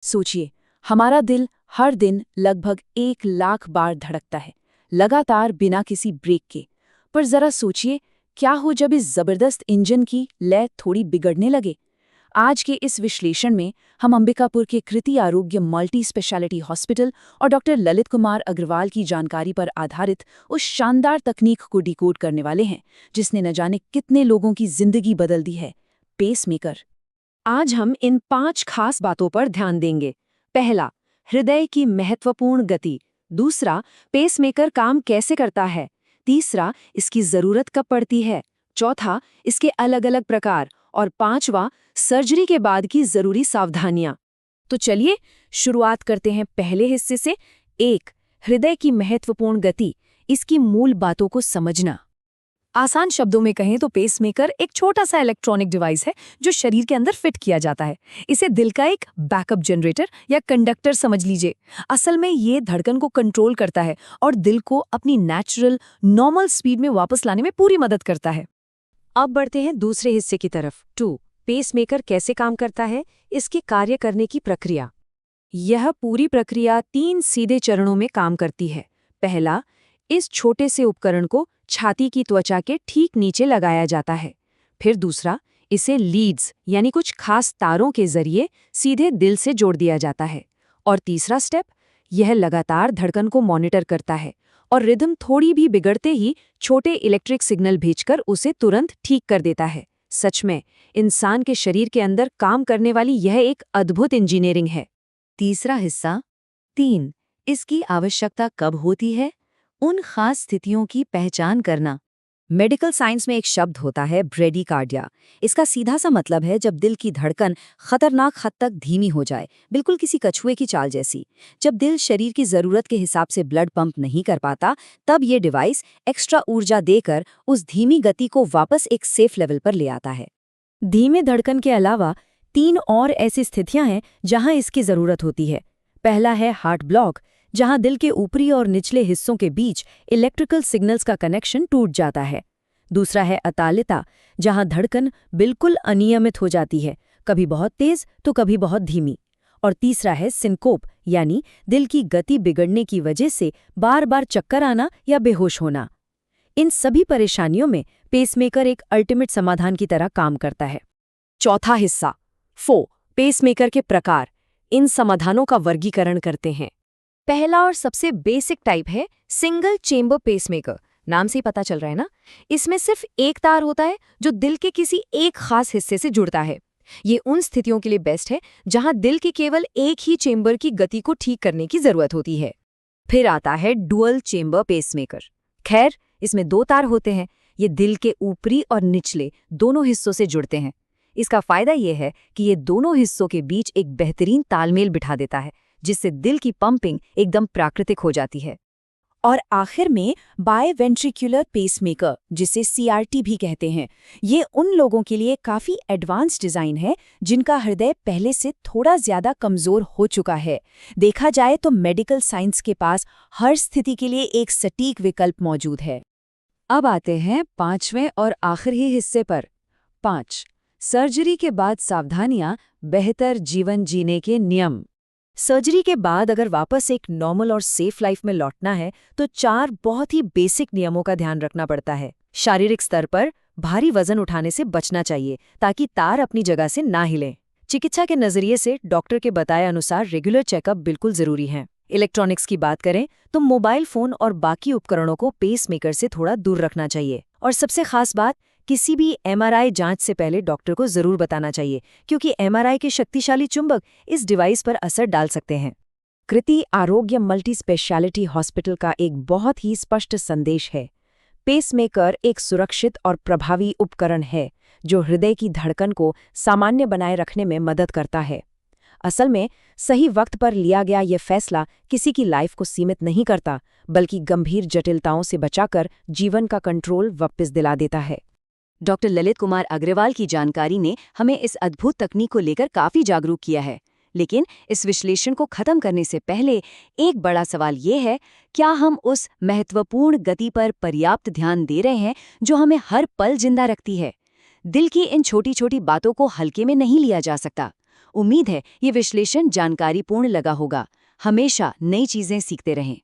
सोचिए, हमारा दिल हर दिन लगभग 1 लाख बार धड़कता है, लगातार बिना किसी ब्रेक के। पर जरा सोचिए, क्या हो जब इस जबरदस्त इंजन की लय थोड़ी बिगड़ने लगे। आज के इस विश्लेषण में हम अंबिकापुर के कृति आरोग्य मल्टी स्पेशलिटी हॉस्पिटल और डॉक्टर ललित कुमार अग्रवाल की जानकारी पर आधारित उस शानदार तकनीक को डिकोड करने वाले हैं जिसने न जाने कितने लोगों की जिंदगी बदल दी है, पेसमेकर। आज हम इन 5 खास बातों पर ध्यान देंगे। पहला, हृदय की महत्वपूर्ण गति। दूसरा, पेसमेकर काम कैसे करता है। तीसरा, इसकी जरूरत कब पड़ती है। चौथा, इसके अलग-अलग प्रकार। और पांचवा, सर्जरी के बाद की जरूरी सावधानियां। तो चलिए शुरुआत करते हैं पहले हिस्से से। 1. हृदय की महत्वपूर्ण गति, इसकी मूल बातों को समझना। आसान शब्दों में कहें तो पेसमेकर एक छोटा सा इलेक्ट्रॉनिक डिवाइस है जो शरीर के अंदर फिट किया जाता है। इसे दिल का एक बैकअप जनरेटर या कंडक्टर समझ लीजिए। असल में ये धड़कन को कंट्रोल करता है और दिल को अपनी नेचुरल नॉर्मल स्पीड में वापस लाने में पूरी मदद करता है। अब बढ़ते हैं दूसरे हिस्से की तरफ। 2. पेसमेकर कैसे काम करता है, इसके कार्य करने की प्रक्रिया। यह पूरी प्रक्रिया 3 सीधे चरणों में काम करती है। पहला, इस छोटे से उपकरण को छाती की त्वचा के ठीक नीचे लगाया जाता है। फिर दूसरा, इसे लीड्स यानी कुछ खास तारों के जरिए सीधे दिल से जोड़ दिया जाता है। और तीसरा स्टेप, यह लगातार धड़कन को मॉनिटर करता है और रिदम थोड़ी भी बिगड़ते ही छोटे इलेक्ट्रिक सिग्नल भेजकर उसे तुरंत ठीक कर देता है। सच में इंसान के शरीर के अंदर काम करने वाली यह एक अद्भुत इंजीनियरिंग है। तीसरा हिस्सा 3, इसकी आवश्यकता कब होती है, उन खास स्थितियों की पहचान करना। मेडिकल साइंस में एक शब्द होता है ब्रेडीकार्डिया। इसका सीधा सा मतलब है जब दिल की धड़कन खतरनाक हद तक धीमी हो जाए, बिल्कुल किसी कछुए की चाल जैसी। जब दिल शरीर की जरूरत के हिसाब से ब्लड पंप नहीं कर पाता, तब ये डिवाइस एक्स्ट्रा ऊर्जा देकर उस धीमी गति को वापस एक सेफ लेवल पर ले आता है। धीमे धड़कन के अलावा 3 और ऐसी स्थितियां हैं जहां इसकी जरूरत होती है। पहला है हार्ट ब्लॉक, जहां दिल के ऊपरी और निचले हिस्सों के बीच इलेक्ट्रिकल सिग्नल्स का कनेक्शन टूट जाता है। दूसरा है अतालिता, जहां धड़कन बिल्कुल अनियमित हो जाती है, कभी बहुत तेज तो कभी बहुत धीमी। और तीसरा है सिनकोप, यानी दिल की गति बिगड़ने की वजह से बार बार चक्कर आना या बेहोश होना। इन सभी परेशानियों में पेसमेकर एक अल्टीमेट समाधान की तरह काम करता है। चौथा हिस्सा 4, पेसमेकर के प्रकार। इन समाधानों का वर्गीकरण करते हैं। पहला और सबसे बेसिक टाइप है सिंगल चेंबर पेसमेकर। नाम से ही पता चल रहा है ना, इसमें सिर्फ एक तार होता है जो दिल के किसी एक खास हिस्से से जुड़ता है। ये उन स्थितियों के लिए बेस्ट है जहां दिल के केवल एक ही चेंबर की गति को ठीक करने की जरूरत होती है। फिर आता है डुअल चेंबर पेसमेकर। खैर, इसमें 2 तार होते हैं। ये दिल के ऊपरी और निचले दोनों हिस्सों से जुड़ते हैं। इसका फायदा ये है कि ये दोनों हिस्सों के बीच एक बेहतरीन तालमेल बिठा देता है, जिससे दिल की पंपिंग एकदम प्राकृतिक हो जाती है। और आखिर में बायवेंट्रिकुलर पेसमेकर, जिसे सीआरटी भी कहते हैं, ये उन लोगों के लिए काफ़ी एडवांस डिज़ाइन है जिनका हृदय पहले से थोड़ा ज़्यादा कमज़ोर हो चुका है। देखा जाए तो मेडिकल साइंस के पास हर स्थिति के लिए एक सटीक विकल्प मौजूद है। अब आते हैं 5वें और आखिरी हिस्से पर। 5, सर्जरी के बाद सावधानियां, बेहतर जीवन जीने के नियम। सर्जरी के बाद अगर वापस एक नॉर्मल और सेफ लाइफ में लौटना है तो 4 बहुत ही बेसिक नियमों का ध्यान रखना पड़ता है। शारीरिक स्तर पर भारी वजन उठाने से बचना चाहिए ताकि तार अपनी जगह से ना हिलें। चिकित्सा के नजरिए से डॉक्टर के बताए अनुसार रेगुलर चेकअप बिल्कुल जरूरी है। इलेक्ट्रॉनिक्स की बात करें तो मोबाइल फोन और बाकी उपकरणों को पेसमेकर से थोड़ा दूर रखना चाहिए। और सबसे खास बात, किसी भी एमआरआई जांच से पहले डॉक्टर को जरूर बताना चाहिए, क्योंकि एमआरआई के शक्तिशाली चुंबक इस डिवाइस पर असर डाल सकते हैं। कृति आरोग्य मल्टी स्पेशलिटी हॉस्पिटल का एक बहुत ही स्पष्ट संदेश है। पेसमेकर एक सुरक्षित और प्रभावी उपकरण है जो हृदय की धड़कन को सामान्य बनाए रखने में मदद करता है। असल में सही वक्त पर लिया गया यह फैसला किसी की लाइफ को सीमित नहीं करता, बल्कि गंभीर जटिलताओं से बचाकर जीवन का कंट्रोल वापस दिला देता है। डॉक्टर ललित कुमार अग्रवाल की जानकारी ने हमें इस अद्भुत तकनीक को लेकर काफी जागरूक किया है। लेकिन इस विश्लेषण को खत्म करने से पहले एक बड़ा सवाल ये है, क्या हम उस महत्वपूर्ण गति पर पर्याप्त ध्यान दे रहे हैं जो हमें हर पल जिंदा रखती है? दिल की इन छोटी छोटी बातों को हल्के में नहीं लिया जा सकता। उम्मीद है ये विश्लेषण जानकारीपूर्ण लगा होगा। हमेशा नई चीजें सीखते रहें।